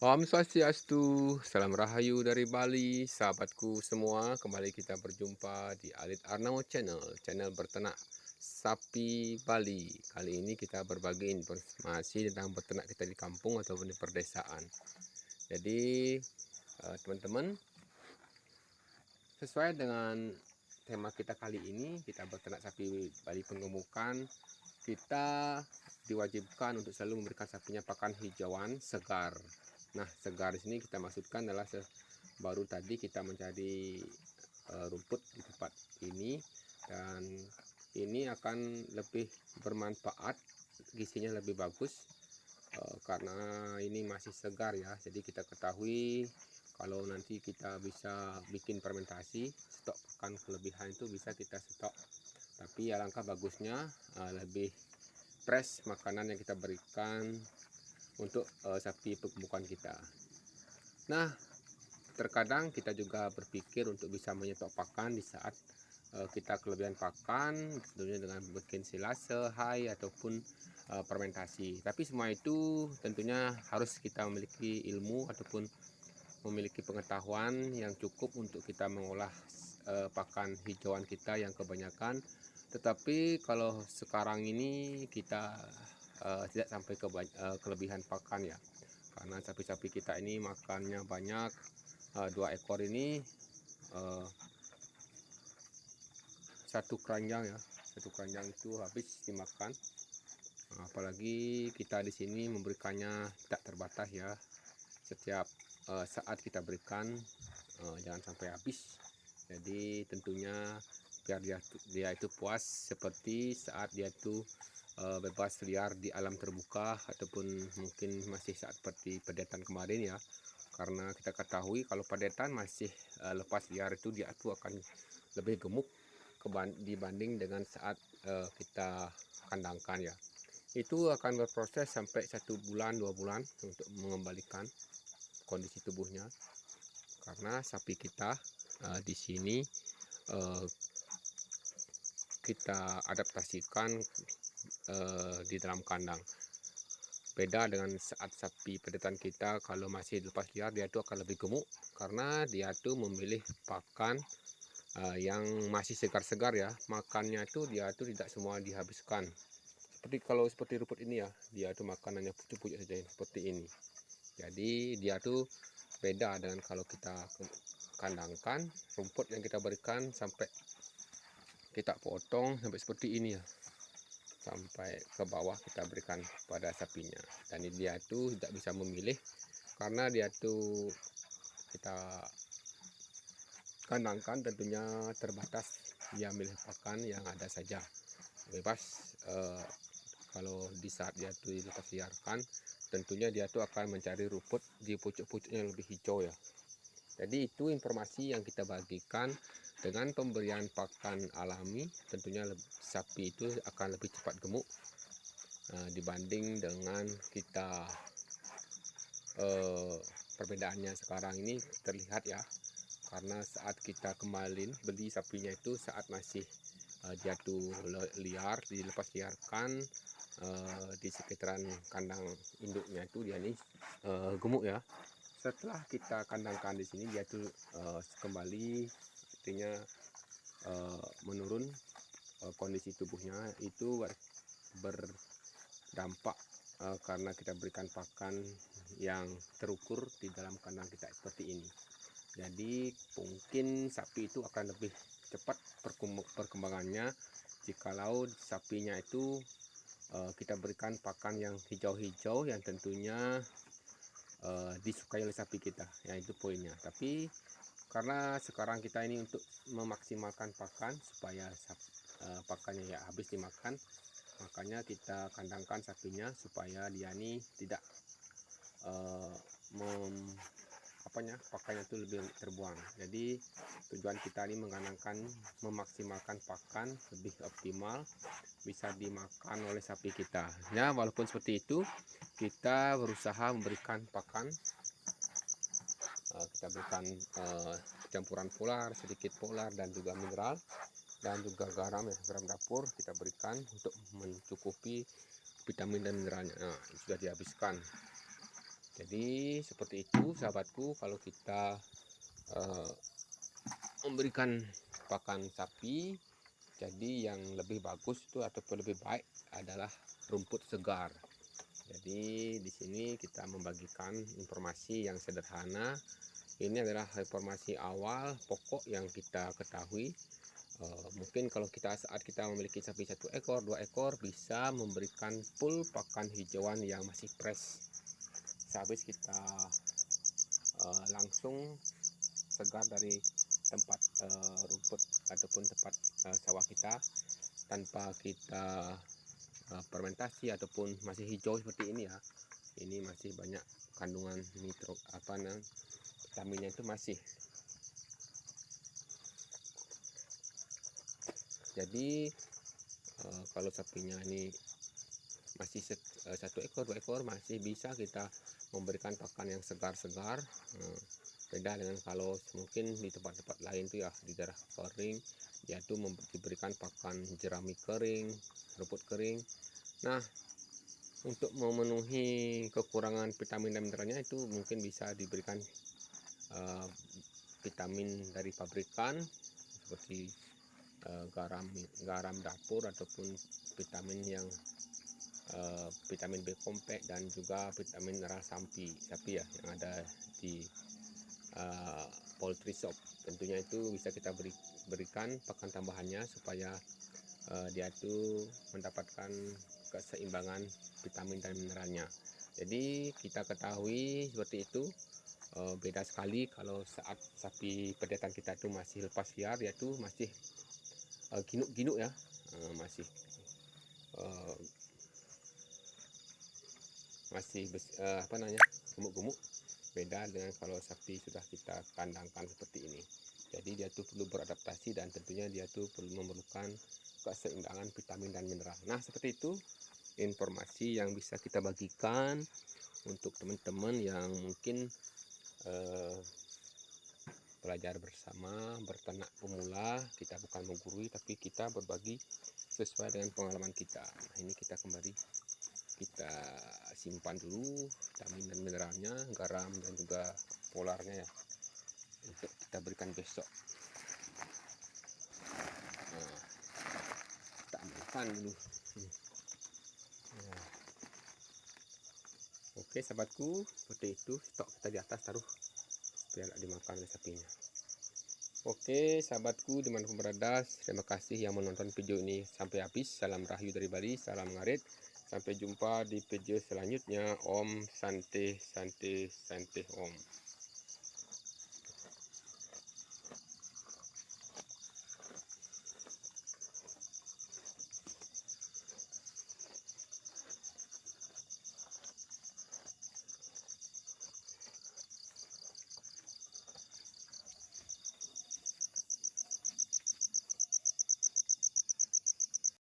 Om Swastiastu, salam rahayu dari Bali, sahabatku semua. Kembali kita berjumpa di Alit Arnao Channel, channel berternak sapi Bali. Kali ini kita berbagi informasi tentang beternak kita di kampung ataupun di perdesaan. Jadi, teman-teman, sesuai dengan tema kita kali ini, kita beternak sapi Bali penggemukan, kita diwajibkan untuk selalu memberikan sapinya pakan hijauan segar. Nah, segar di sini kita maksudkan adalah baru tadi kita mencari rumput di tempat ini, dan ini akan lebih bermanfaat, gizinya lebih bagus karena ini masih segar ya. Jadi kita ketahui kalau nanti kita bisa bikin fermentasi, stok pakan kelebihan itu bisa kita stok. Tapi alangkah bagusnya lebih fresh makanan yang kita berikan untuk sapi pembukaan kita. Nah, terkadang kita juga berpikir untuk bisa menyetok pakan di saat kita kelebihan pakan, tentunya dengan bikin silase, hai ataupun fermentasi. Tapi semua itu tentunya harus kita memiliki ilmu ataupun memiliki pengetahuan yang cukup untuk kita mengolah pakan hijauan kita yang kebanyakan. Tetapi kalau sekarang ini kita tidak sampai ke kelebihan pakan ya, karena sapi-sapi kita ini makannya banyak. Dua ekor ini eh, satu keranjang ya, satu keranjang itu habis dimakan. Apalagi kita di sini memberikannya tidak terbatas ya, setiap saat kita berikan, jangan sampai habis. Jadi tentunya biar dia itu puas seperti saat dia itu bebas liar di alam terbuka, ataupun mungkin masih saat seperti pedetan kemarin ya. Karena kita ketahui kalau pedetan masih lepas liar itu dia itu akan lebih gemuk dibanding dengan saat kita kandangkan ya. Itu akan berproses sampai 1 bulan 2 bulan untuk mengembalikan kondisi tubuhnya, karena sapi kita di sini uh, kita adaptasikan di dalam kandang. Beda dengan saat sapi pedetan kita kalau masih lepas liar, dia itu akan lebih gemuk karena dia tuh memilih pakan yang masih segar-segar ya. Makannya itu dia tuh tidak semua dihabiskan. Seperti rumput ini ya, dia tuh makanannya pucuk-pucuk saja seperti ini. Jadi dia tuh beda dengan kalau kita kandangkan, rumput yang kita berikan sampai kita potong sampai seperti ini ya, sampai ke bawah kita berikan pada sapinya. Dan dia itu tidak bisa memilih karena dia tuh kita kandangkan tentunya terbatas, dia milih pakan yang ada saja bebas. Kalau di saat dia tuh dilepas liarkan, tentunya dia tuh akan mencari rumput di pucuk-pucuk yang lebih hijau ya. Jadi itu informasi yang kita bagikan. Dengan pemberian pakan alami, tentunya sapi itu akan lebih cepat gemuk dibanding dengan kita. Perbedaannya sekarang ini terlihat ya, karena saat kita kemarin beli sapinya itu saat masih jatuh liar, dilepas liarkan di sekitaran kandang induknya itu dia ini gemuk ya. Setelah kita kandangkan di sini, dia tuh kembali, artinya menurun kondisi tubuhnya itu berdampak karena kita berikan pakan yang terukur di dalam kandang kita seperti ini. Jadi mungkin sapi itu akan lebih cepat perkembangannya jikalau sapinya itu kita berikan pakan yang hijau-hijau yang tentunya disukai oleh sapi kita, ya itu poinnya. Tapi karena sekarang kita ini untuk memaksimalkan pakan supaya pakannya ya habis dimakan, makanya kita kandangkan sapinya supaya dia ini tidak uh, pakannya itu lebih terbuang. Jadi tujuan kita ini mengandangkan memaksimalkan pakan lebih optimal bisa dimakan oleh sapi kita ya. Walaupun seperti itu, kita berusaha memberikan pakan, kita berikan campuran polar, sedikit polar dan juga mineral, dan juga garam ya, garam dapur kita berikan untuk mencukupi vitamin dan mineralnya. Nah, sudah dihabiskan. Jadi seperti itu sahabatku, kalau kita eh, memberikan pakan sapi, jadi yang lebih bagus itu ataupun lebih baik adalah rumput segar. Jadi di sini kita membagikan informasi yang sederhana. Ini adalah informasi awal pokok yang kita ketahui. Mungkin kalau saat kita memiliki sapi 1 ekor, 2 ekor, bisa memberikan full pakan hijauan yang masih fresh. Sehabis kita langsung segar dari tempat rumput ataupun tempat sawah kita, tanpa kita fermentasi ataupun masih hijau seperti ini ya. Ini masih banyak kandungan vitaminnya itu masih. Jadi kalau sapinya ini masih 1 ekor 2 ekor, masih bisa kita memberikan pakan yang segar-segar. Beda dengan kalau mungkin di tempat-tempat lain tuh ya, di daerah kering dia tuh diberikan pakan jerami kering, rumput kering. Nah, untuk memenuhi kekurangan vitamin dan mineralnya itu mungkin bisa diberikan vitamin dari pabrikan seperti garam dapur, ataupun vitamin yang vitamin B kompleks, dan juga vitamin mineral sapi ya, yang ada di poultry shop. Tentunya itu bisa kita berikan pakan tambahannya supaya dia itu mendapatkan keseimbangan vitamin dan mineralnya. Jadi kita ketahui seperti itu. Beda sekali kalau saat sapi pedetan kita itu masih lepas liar, yaitu masih ginuk-ginuk ya, masih gemuk-gemuk. Beda dengan kalau sapi sudah kita kandangkan seperti ini. Jadi dia tuh perlu beradaptasi, dan tentunya dia tuh memerlukan keseimbangan vitamin dan mineral. Nah, seperti itu informasi yang bisa kita bagikan untuk teman-teman yang mungkin belajar bersama, berternak pemula. Kita bukan menggurui, tapi kita berbagi sesuai dengan pengalaman kita. Nah, ini kita kembali kita simpan dulu vitamin dan mineralnya, garam dan juga polarnya ya, untuk kita berikan besok. Nah, kita ambilkan dulu. Nah. Oke sahabatku, seperti itu stok kita di atas taruh biar tidak dimakan oleh sapinya. Oke sahabatku dimanapun berada, terima kasih yang menonton video ini sampai habis. Salam Rahayu dari Bali, salam ngarit. Sampai jumpa di video selanjutnya. Om Santi Santi Santi Om.